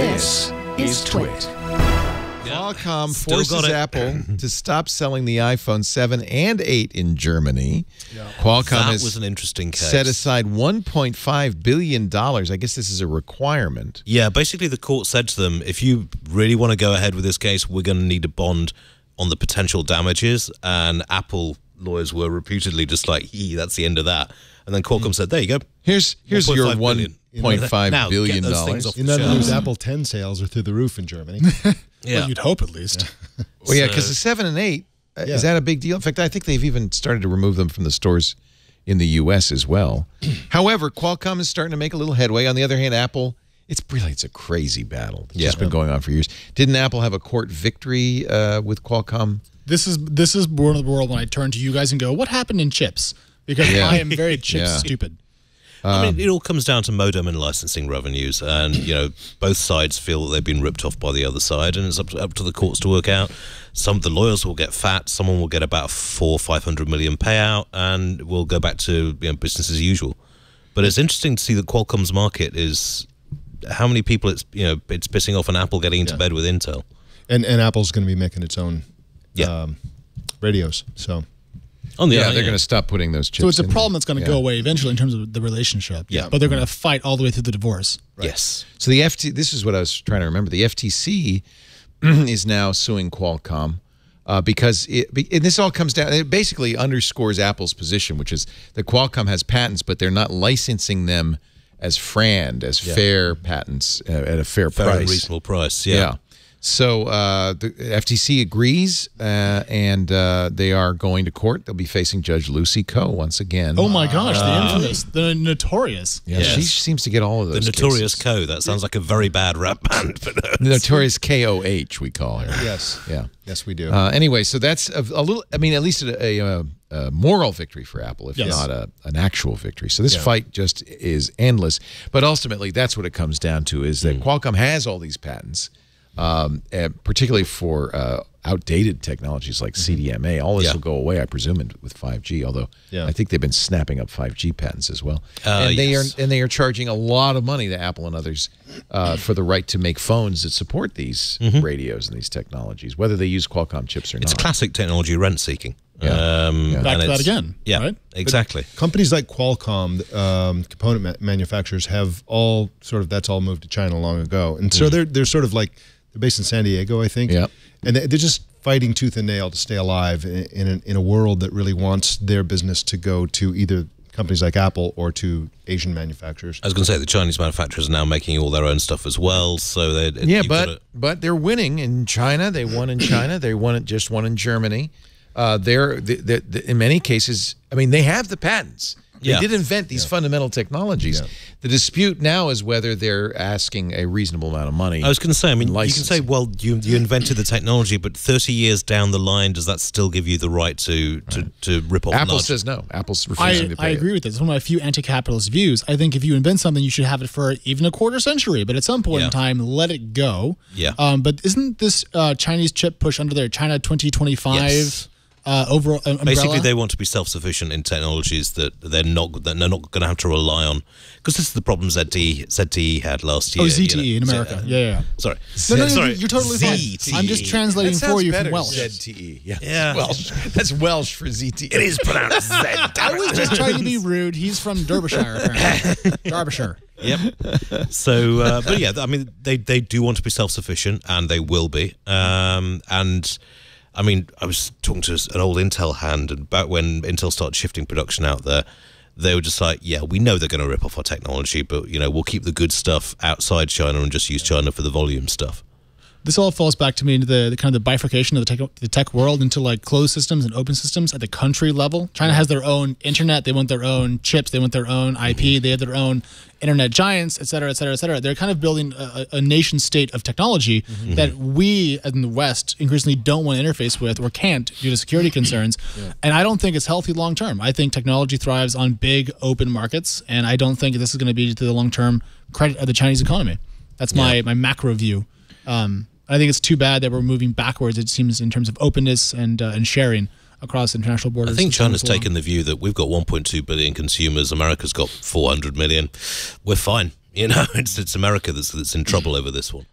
This is TWiT. Qualcomm forces Apple to stop selling the iPhone 7 and 8 in Germany. Qualcomm was an interesting case. set aside $1.5 billion. I guess this is a requirement. Yeah, basically the court said to them, if you really want to go ahead with this case, we're going to need a bond on the potential damages. And Apple lawyers were reputedly just like, that's the end of that. And then Qualcomm said, there you go. Here's your $1.5 billion. In other words, Apple 10 sales are through the roof in Germany. Well, you'd hope at least. Well, yeah, because the 7 and 8, is that a big deal? In fact, I think they've even started to remove them from the stores in the U.S. as well. However, Qualcomm is starting to make a little headway. On the other hand, Apple, it's a crazy battle. It's just been going on for years. Didn't Apple have a court victory with Qualcomm? This is one of the world when I turn to you guys and go, what happened in chips? Because I am very chip stupid. I mean, it all comes down to modem and licensing revenues, and both sides feel that they've been ripped off by the other side, and it's up to the courts to work out. Some of the lawyers will get fat, someone will get about $400–500 million payout, and we'll go back to business as usual. But it's interesting to see that Qualcomm's market is how many people it's pissing off, an Apple getting into bed with Intel, and Apple's going to be making its own radios. So. They're going to stop putting those chips in. So it's a problem that's going to go away eventually in terms of the relationship. But they're going to fight all the way through the divorce. Right. Yes. So this is what I was trying to remember. The FTC is now suing Qualcomm because and this all comes down. It basically underscores Apple's position, which is that Qualcomm has patents, but they're not licensing them as fair patents at a fair price, and reasonable price. So the FTC agrees, and they are going to court. They'll be facing Judge Lucy Koh once again. Oh my gosh, the infamous, the notorious. Yeah, she seems to get all of those. The notorious cases. Koh. That sounds like a very bad rap band. But the notorious KOH, we call her. Yes. Yeah. Yes, we do. Anyway, so that's a little. I mean, at least a moral victory for Apple, if not an actual victory. So this fight just is endless. But ultimately, that's what it comes down to: is that Qualcomm has all these patents. Particularly for outdated technologies like CDMA. All this will go away, I presume, with 5G, although I think they've been snapping up 5G patents as well. And they are charging a lot of money to Apple and others for the right to make phones that support these radios and these technologies, whether they use Qualcomm chips or not. It's classic technology rent-seeking. Back to that again. Yeah, right? exactly. But companies like Qualcomm, component manufacturers, have all that's all moved to China long ago, and so they're sort of like. They're based in San Diego, I think. Yeah. And they're just fighting tooth and nail to stay alive in a world that really wants their business to go to either companies like Apple or to Asian manufacturers. I was going to say the Chinese manufacturers are now making all their own stuff as well. So but they're winning in China. They won in China. They just won in Germany. In many cases, I mean, they have the patents. They did invent these fundamental technologies. The dispute now is whether they're asking a reasonable amount of money. I was going to say, I mean, you can say, well, you invented the technology, but 30 years down the line, does that still give you the right to rip off? Apple says no. Apple's refusing to pay. I agree with this. It's one of my few anti-capitalist views. I think if you invent something, you should have it for even a quarter century, but at some point in time, let it go. Yeah. But isn't this Chinese chip push under their China 2025? Overall umbrella? Basically, they want to be self-sufficient in technologies that they're not going to have to rely on, because this is the problem ZTE had last year. Oh, ZTE in America. Sorry. No, you're totally fine. I'm just translating for you from Welsh. ZTE. Yeah. Welsh. That's Welsh for ZTE. It is pronounced Z. I was just trying to be rude. He's from Derbyshire, apparently. Derbyshire. Yep. So, but yeah, I mean, they do want to be self-sufficient, and they will be. And I mean, I was talking to an old Intel hand, and back when Intel started shifting production out there, they were just like, yeah, we know they're going to rip off our technology, but, we'll keep the good stuff outside China and just use China for the volume stuff. This all falls back to me into the kind of the bifurcation of the tech world into like closed systems and open systems at the country level. China has their own internet. They want their own chips. They want their own IP. They have their own internet giants, et cetera, et cetera, et cetera. They're kind of building a nation state of technology that we in the West increasingly don't want to interface with or can't due to security concerns. And I don't think it's healthy long term. I think technology thrives on big open markets, and I don't think this is going to be to the long term credit of the Chinese economy. That's my macro view. I think it's too bad that we're moving backwards, it seems, in terms of openness and sharing across international borders. I think China's taken the view that we've got 1.2 billion consumers, America's got 400 million. We're fine. You know, it's America that's in trouble over this one.